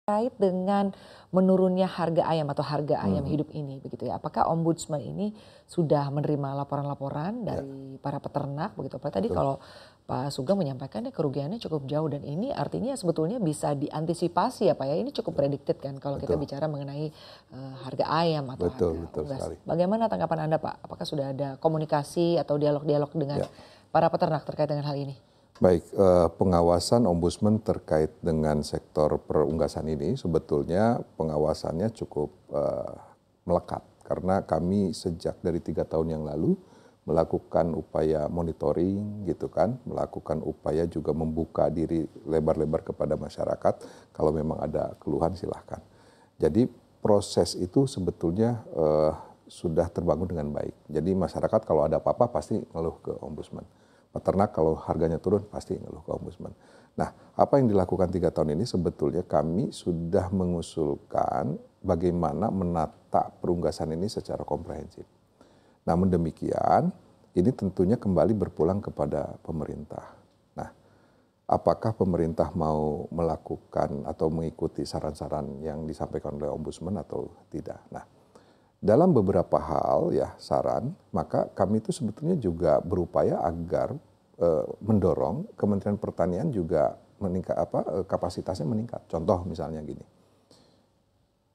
Terkait dengan menurunnya harga ayam atau harga ayam Mhm, hidup ini begitu ya. Apakah ombudsman ini sudah menerima laporan-laporan ya, dari para peternak begitu? Apalagi tadi betul, kalau Pak Sugeng menyampaikan ya kerugiannya cukup jauh dan ini artinya sebetulnya bisa diantisipasi ya Pak ya. Ini cukup predicted kan kalau kita betul, bicara mengenai harga ayam atau betul, harga betul unggas. sekali. Bagaimana tanggapan Anda Pak? Apakah sudah ada komunikasi atau dialog-dialog dengan Ya, para peternak terkait dengan hal ini? baik, pengawasan ombudsman terkait dengan sektor perunggasan ini sebetulnya pengawasannya cukup melekat karena kami sejak dari 3 tahun yang lalu melakukan upaya monitoring gitu kan, melakukan upaya juga membuka diri lebar-lebar kepada masyarakat kalau memang ada keluhan silahkan. Jadi proses itu sebetulnya sudah terbangun dengan baik. Jadi masyarakat kalau ada apa-apa pasti ngeluh ke ombudsman. Peternak kalau harganya turun pasti ngeluh ke ombudsman. Nah, apa yang dilakukan 3 tahun ini sebetulnya kami sudah mengusulkan bagaimana menata perunggasan ini secara komprehensif. Namun demikian, ini tentunya kembali berpulang kepada pemerintah. Nah, apakah pemerintah mau melakukan atau mengikuti saran-saran yang disampaikan oleh ombudsman atau tidak? Nah, dalam beberapa hal ya saran, maka kami itu sebetulnya juga berupaya agar mendorong Kementerian Pertanian juga meningkat kapasitasnya meningkat. Contoh misalnya gini,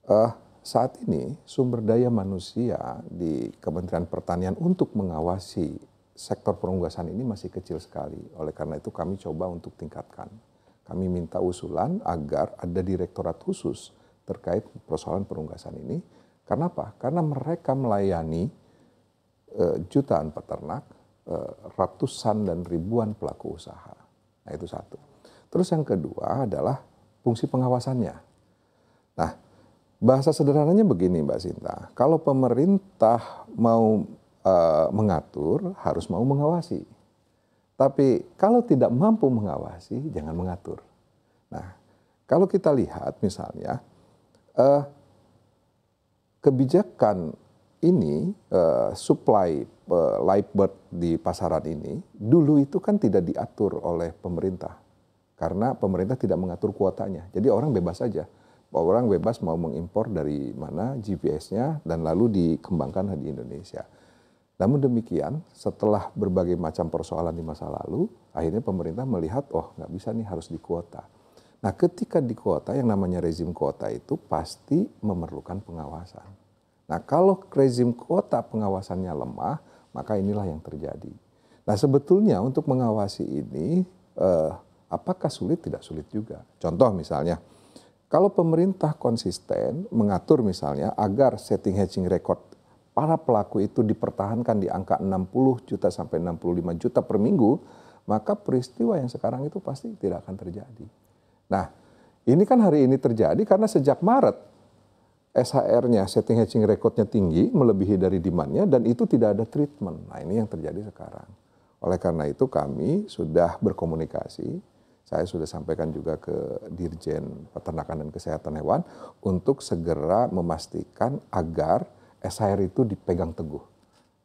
eh, saat ini sumber daya manusia di Kementerian Pertanian untuk mengawasi sektor perunggasan ini masih kecil sekali. Oleh karena itu kami coba untuk tingkatkan. Kami minta usulan agar ada direktorat khusus terkait persoalan perunggasan ini. Karena apa? Karena mereka melayani jutaan peternak, ratusan dan ribuan pelaku usaha. Nah itu satu. Terus yang kedua adalah fungsi pengawasannya. Nah, bahasa sederhananya begini Mbak Sinta, kalau pemerintah mau mengatur harus mau mengawasi. Tapi kalau tidak mampu mengawasi jangan mengatur. Nah, kalau kita lihat misalnya eh, kebijakan ini supply live bird di pasaran ini dulu itu kan tidak diatur oleh pemerintah karena pemerintah tidak mengatur kuotanya. Jadi orang bebas saja. Orang bebas mau mengimpor dari mana GPS-nya dan lalu dikembangkan di Indonesia. Namun demikian, setelah berbagai macam persoalan di masa lalu, akhirnya pemerintah melihat, oh nggak bisa nih harus dikuota. Nah ketika dikuota, yang namanya rezim kuota itu pasti memerlukan pengawasan. Nah kalau rezim kuota pengawasannya lemah, maka inilah yang terjadi. Nah sebetulnya untuk mengawasi ini, apakah sulit? Tidak sulit juga. Contoh misalnya, kalau pemerintah konsisten mengatur misalnya agar setting hatching record para pelaku itu dipertahankan di angka 60 juta sampai 65 juta per minggu, maka peristiwa yang sekarang itu pasti tidak akan terjadi. Nah, ini kan hari ini terjadi karena sejak Maret SHR-nya, setting hatching record-nya tinggi, melebihi dari demand-nya dan itu tidak ada treatment. Nah, ini yang terjadi sekarang. Oleh karena itu kami sudah berkomunikasi, saya sudah sampaikan juga ke Dirjen Peternakan dan Kesehatan Hewan untuk segera memastikan agar SHR itu dipegang teguh.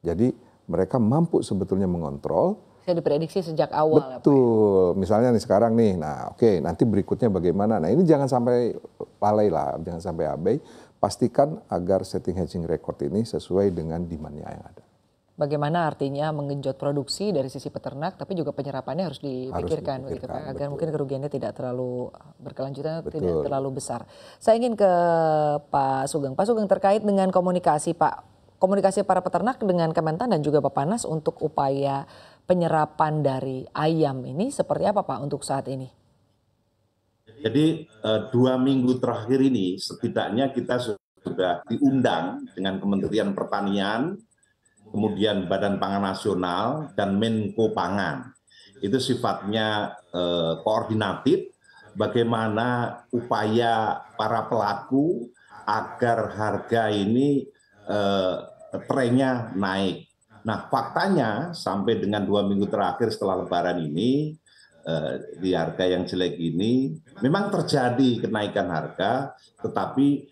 Jadi mereka mampu sebetulnya mengontrol. Bisa diprediksi sejak awal ya Pak ya? Betul, misalnya nih sekarang nih, nah oke nanti berikutnya bagaimana. Nah ini jangan sampai lalai lah, jangan sampai abai. Pastikan agar setting hatching record ini sesuai dengan demand-nya yang ada. Bagaimana artinya menggenjot produksi dari sisi peternak, tapi juga penyerapannya harus Harus dipikirkan begitu dipikirkan, Pak, agar mungkin betul. kerugiannya tidak terlalu berkelanjutan, tidak Betul. terlalu besar. Saya ingin ke Pak Sugeng. Pak Sugeng terkait dengan komunikasi Pak, komunikasi para peternak dengan Kementan dan juga Bapanas untuk upaya penyerapan dari ayam ini seperti apa Pak untuk saat ini? Jadi 2 minggu terakhir ini setidaknya kita sudah diundang dengan Kementerian Pertanian, kemudian Badan Pangan Nasional dan Menko Pangan. Itu sifatnya koordinatif bagaimana upaya para pelaku agar harga ini trennya naik. Nah faktanya sampai dengan 2 minggu terakhir setelah Lebaran ini di harga yang jelek ini memang terjadi kenaikan harga, tetapi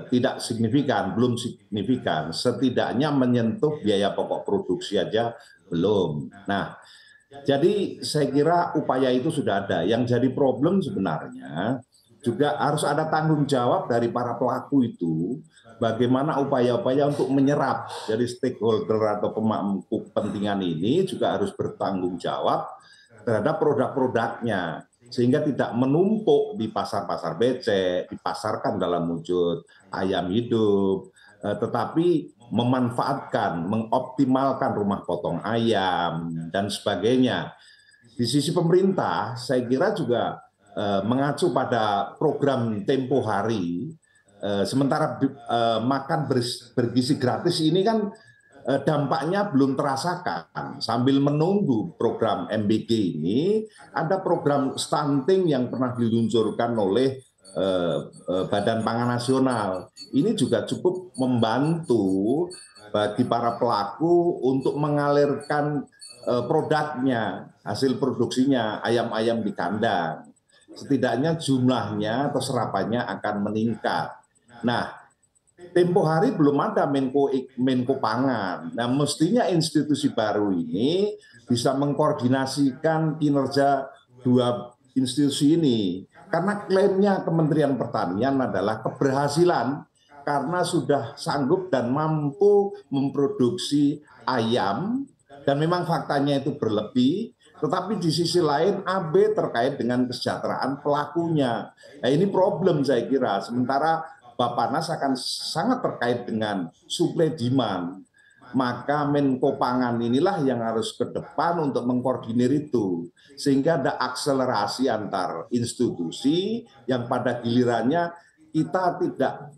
tidak signifikan, belum signifikan. Setidaknya menyentuh biaya pokok produksi aja belum. Nah, jadi saya kira upaya itu sudah ada. Yang jadi problem sebenarnya juga harus ada tanggung jawab dari para pelaku itu, bagaimana upaya-upaya untuk menyerap dari stakeholder atau pemangku kepentingan ini juga harus bertanggung jawab terhadap produk-produknya, sehingga tidak menumpuk di pasar-pasar becek, dipasarkan dalam wujud ayam hidup, tetapi memanfaatkan, mengoptimalkan rumah potong ayam, dan sebagainya. Di sisi pemerintah, saya kira juga mengacu pada program Tempo Hari, sementara makan bergizi gratis ini kan dampaknya belum terasakan. Sambil menunggu program MBG ini, ada program stunting yang pernah diluncurkan oleh Badan Pangan Nasional. Ini juga cukup membantu bagi para pelaku untuk mengalirkan produknya, hasil produksinya, ayam-ayam di kandang. Setidaknya jumlahnya atau serapannya akan meningkat. Nah, Tempo Hari belum ada Menko Pangan. Nah, mestinya institusi baru ini bisa mengkoordinasikan kinerja dua institusi ini. Karena klaimnya Kementerian Pertanian adalah keberhasilan karena sudah sanggup dan mampu memproduksi ayam, dan memang faktanya itu berlebih, tetapi di sisi lain AB terkait dengan kesejahteraan pelakunya. Nah, ini problem saya kira. Sementara Bappenas akan sangat terkait dengan suplai demand. Maka Menko Pangan inilah yang harus ke depan untuk mengkoordinir itu. Sehingga ada akselerasi antar institusi yang pada gilirannya kita tidak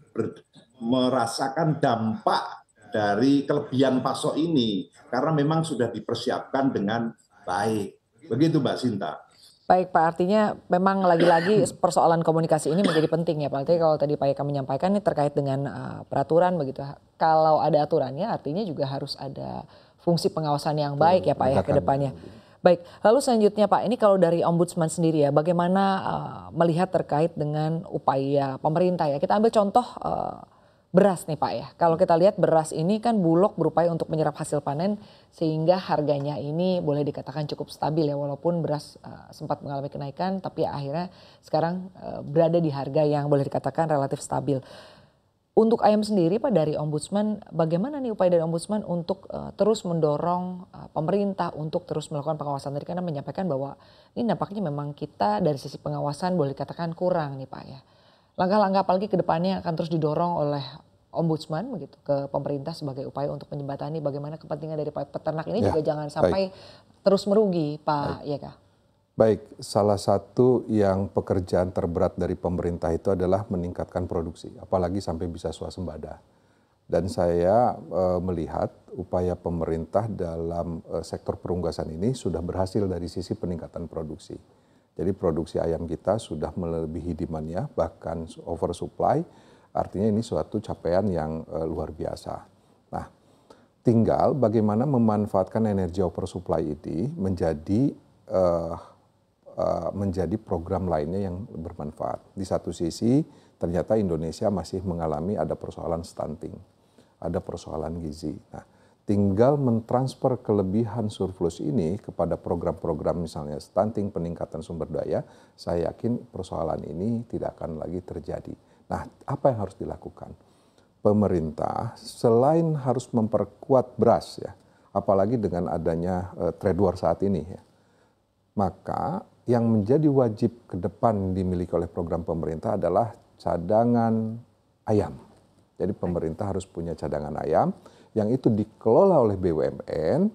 merasakan dampak dari kelebihan pasok ini. Karena memang sudah dipersiapkan dengan baik. Begitu Mbak Sinta. Baik Pak, artinya memang lagi-lagi persoalan komunikasi ini menjadi penting ya Pak. Artinya kalau tadi Pak Eka menyampaikan ini terkait dengan peraturan begitu. Kalau ada aturannya artinya juga harus ada fungsi pengawasan yang baik ya Pak ya ke depannya. Baik, lalu selanjutnya Pak, ini kalau dari Ombudsman sendiri ya, bagaimana melihat terkait dengan upaya pemerintah ya. Kita ambil contoh beras nih Pak ya. Kalau kita lihat beras ini kan Bulog berupaya untuk menyerap hasil panen sehingga harganya ini boleh dikatakan cukup stabil ya, walaupun beras sempat mengalami kenaikan tapi akhirnya sekarang berada di harga yang boleh dikatakan relatif stabil. Untuk ayam sendiri Pak, dari Ombudsman bagaimana nih upaya dari Ombudsman untuk terus mendorong pemerintah untuk terus melakukan pengawasan? Tadi karena menyampaikan bahwa ini nampaknya memang kita dari sisi pengawasan boleh dikatakan kurang nih Pak ya. Langkah-langkah apalagi ke depannya akan terus didorong oleh Ombudsman begitu ke pemerintah sebagai upaya untuk menjembatani bagaimana kepentingan dari peternak ini juga jangan sampai terus merugi Pak Yeka. Baik, salah satu yang pekerjaan terberat dari pemerintah itu adalah meningkatkan produksi, apalagi sampai bisa swasembada. Dan saya melihat upaya pemerintah dalam sektor perunggasan ini sudah berhasil dari sisi peningkatan produksi. Jadi produksi ayam kita sudah melebihi demand-nya, bahkan oversupply, artinya ini suatu capaian yang luar biasa. Nah, tinggal bagaimana memanfaatkan energi oversupply ini menjadi program lainnya yang bermanfaat. Di satu sisi ternyata Indonesia masih mengalami ada persoalan stunting, ada persoalan gizi. Nah, tinggal mentransfer kelebihan surplus ini kepada program-program misalnya stunting, peningkatan sumber daya, saya yakin persoalan ini tidak akan lagi terjadi. Nah, apa yang harus dilakukan? Pemerintah selain harus memperkuat beras ya, apalagi dengan adanya trade war saat ini ya, maka yang menjadi wajib ke depan dimiliki oleh program pemerintah adalah cadangan ayam. Jadi pemerintah harus punya cadangan ayam yang itu dikelola oleh BUMN,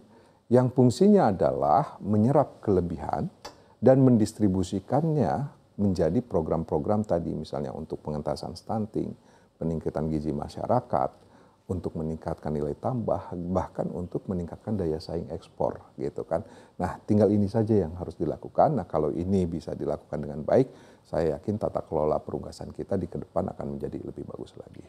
yang fungsinya adalah menyerap kelebihan dan mendistribusikannya menjadi program-program tadi, misalnya untuk pengentasan stunting, peningkatan gizi masyarakat, untuk meningkatkan nilai tambah, bahkan untuk meningkatkan daya saing ekspor, gitu kan. Nah, tinggal ini saja yang harus dilakukan. Nah, kalau ini bisa dilakukan dengan baik, saya yakin tata kelola perunggasan kita di ke depan akan menjadi lebih bagus lagi.